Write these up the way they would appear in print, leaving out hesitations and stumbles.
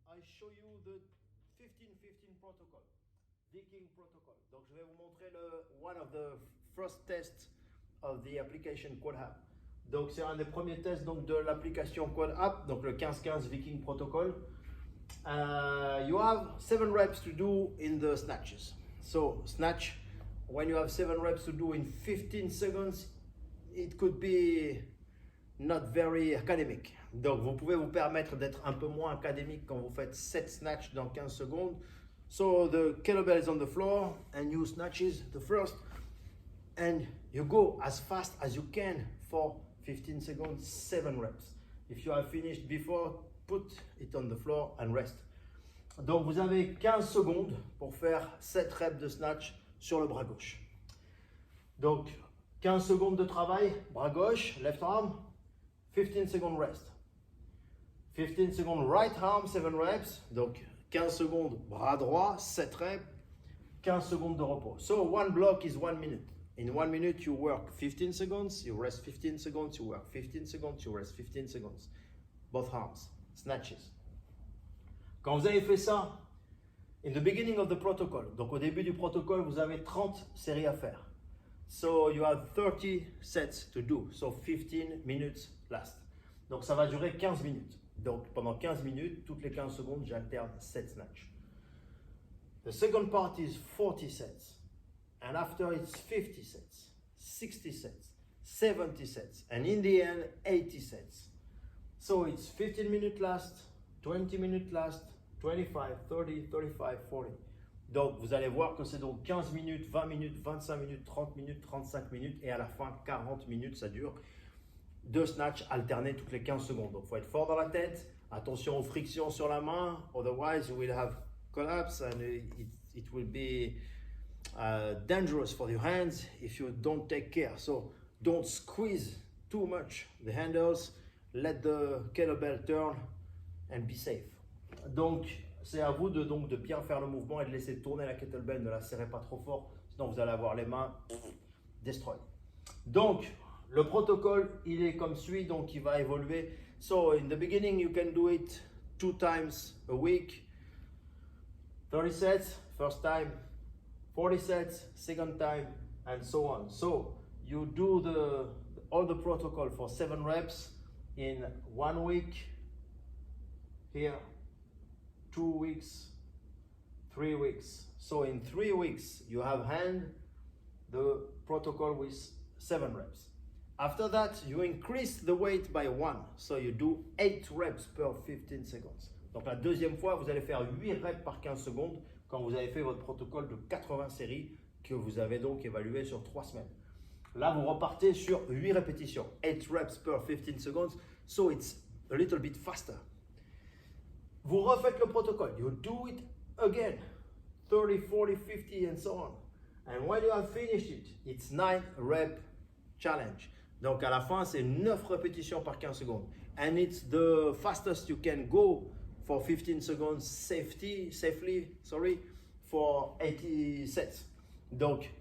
I show you the 15-15 protocol, Viking protocol. Donc je vais vous montrer one of the first tests of the application QuadApp. Donc c'est un des premiers tests donc, de l'application QuadApp, donc le 15-15 Viking protocol. You have 7 reps to do in the snatches. So snatch, when you have 7 reps to do in 15 seconds, it could be not very academic. Donc vous pouvez vous permettre d'être un peu moins académique quand vous faites 7 snatch dans 15 secondes. So the kettlebell is on the floor and you snatches the first and you go as fast as you can for 15 seconds, 7 reps. If you have finished before, put it on the floor and rest. Donc vous avez 15 secondes pour faire 7 reps de snatch sur le bras gauche. Donc 15 secondes de travail, bras gauche, left arm, 15 seconds rest. 15 seconds right arm, 7 reps. Donc 15 secondes bras droit, 7 reps, 15 secondes de repos. So one block is 1 minute. In 1 minute you work 15 seconds, you rest 15 seconds, you work 15 seconds, you rest 15 seconds. Both arms, snatches. Quand vous avez fait ça, in the beginning of the protocol, donc au début du protocole, vous avez 30 séries à faire. So you have 30 sets to do, so 15 minutes last. Donc ça va durer 15 minutes. Donc pendant 15 minutes, toutes les 15 secondes, j'alterne 7 snatch. The second part is 40 sets. And after it's 50 sets, 60 sets, 70 sets, and in the end, 80 sets. So it's 15 minutes last, 20 minutes last, 25, 30, 35, 40. Donc vous allez voir que c'est donc 15 minutes, 20 minutes, 25 minutes, 30 minutes, 35 minutes et à la fin 40 minutes ça dure. 2 snatch alternés toutes les 15 secondes. Donc il faut être fort dans la tête, attention aux frictions sur la main, otherwise you will have collapse and it will be dangerous for your hands if you don't take care. So don't squeeze too much the handles, let the kettlebell turn and be safe. Donc c'est à vous de bien faire le mouvement et de laisser tourner la kettlebell, ne la serrez pas trop fort, sinon vous allez avoir les mains destroy. Donc le protocole il est comme suit, donc il va évoluer. So in the beginning you can do it 2 times a week, 30 sets first time, 40 sets second time, and so on. So you do all the protocol for 7 reps in 1 week here, 2 weeks, 3 weeks. So in 3 weeks you have the protocol with 7 reps. After that you increase the weight by 1, so you do 8 reps per 15 seconds. Donc la deuxième fois vous allez faire 8 reps par 15 secondes quand vous avez fait votre protocole de 80 séries que vous avez donc évalué sur 3 semaines. Là vous repartez sur 8 répétitions, 8 reps per 15 seconds, so it's a little bit faster. Vous refaites le protocole, you do it again, 30, 40, 50 and so on. And when you have finished it, it's 9 rep challenge. Donc à la fin, c'est 9 répétitions par 15 secondes. And it's the fastest you can go for 15 seconds safely, for 80 sets. Donc,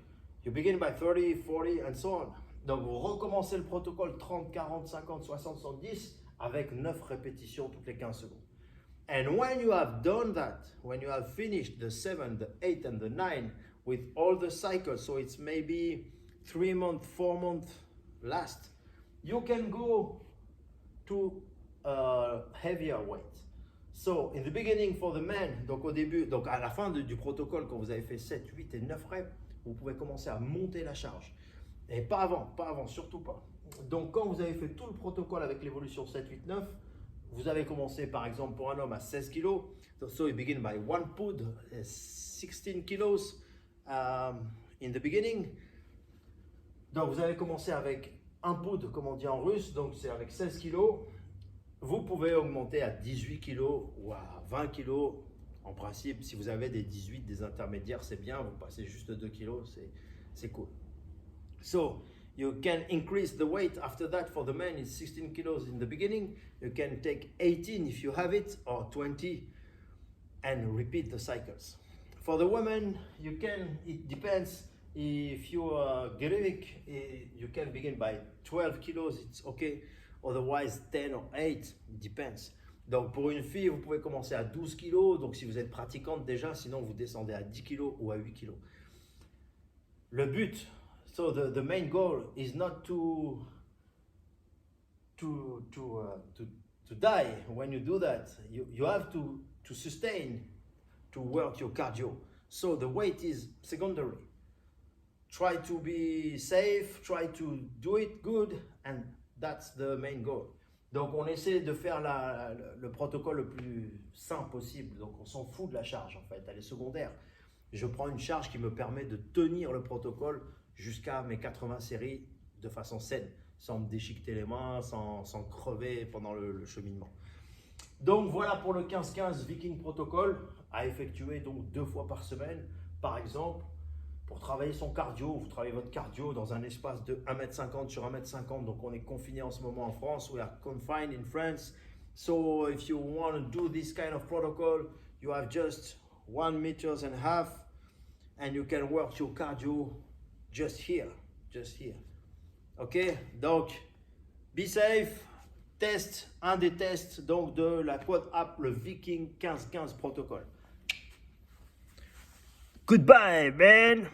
you begin by 30, 40 and so on. Donc vous recommencez le protocole 30, 40, 50, 60, 70 avec 9 répétitions toutes les 15 secondes. And when you have done that, when you have finished the 7, the 8 and the 9 with all the cycles, so it's maybe 3 months, 4 months last, you can go to heavier weight. So in the beginning for the men, donc au début, donc à la fin du protocole, quand vous avez fait 7, 8 et 9 reps, vous pouvez commencer à monter la charge. Et pas avant, surtout pas. Donc quand vous avez fait tout le protocole avec l'évolution 7, 8, 9, vous avez commencé par exemple pour un homme à 16 kg. So you begin by 1 pound, 16 kilos in the beginning. Donc vous avez commencé avec un pound, comme on dit en russe, donc c'est avec 16 kg. Vous pouvez augmenter à 18 kg ou à 20 kg. En principe, si vous avez des 18, des intermédiaires, c'est bien. Vous passez juste 2 kg, c'est cool. So you can increase the weight after that. For the men, it's 16 kilos in the beginning. You can take 18 if you have it, or 20, and repeat the cycles. For the women, you can, it depends. If you are Greek, you can begin by 12 kilos, it's okay. Otherwise, 10 or 8, it depends. Donc pour une fille, vous pouvez commencer à 12 kilos. Donc si vous êtes pratiquante déjà, sinon vous descendez à 10 kilos ou à 8 kilos. Le but, so the main goal is not to die when you do that. You have to sustain, to work your cardio. So the weight is secondary. Try to be safe, try to do it good, and that's the main goal. Donc on essaie de faire le protocole le plus sain possible. Donc on s'en fout de la charge en fait, elle est secondaire. Je prends une charge qui me permet de tenir le protocole jusqu'à mes 80 séries de façon saine, sans me déchiqueter les mains, sans crever pendant le cheminement. Donc voilà pour le 15-15 Viking Protocol à effectuer donc 2 fois par semaine. Par exemple, pour travailler son cardio, vous travaillez votre cardio dans un espace de 1m50 sur 1m50. Donc on est confiné en ce moment en France. We are confined in France. So if you want to do this kind of protocol, you have just 1.5 meters and you can work your cardio just here. Ok, donc be safe. Test, un des tests donc de la quad app, le Viking 15-15 protocole. Goodbye, man.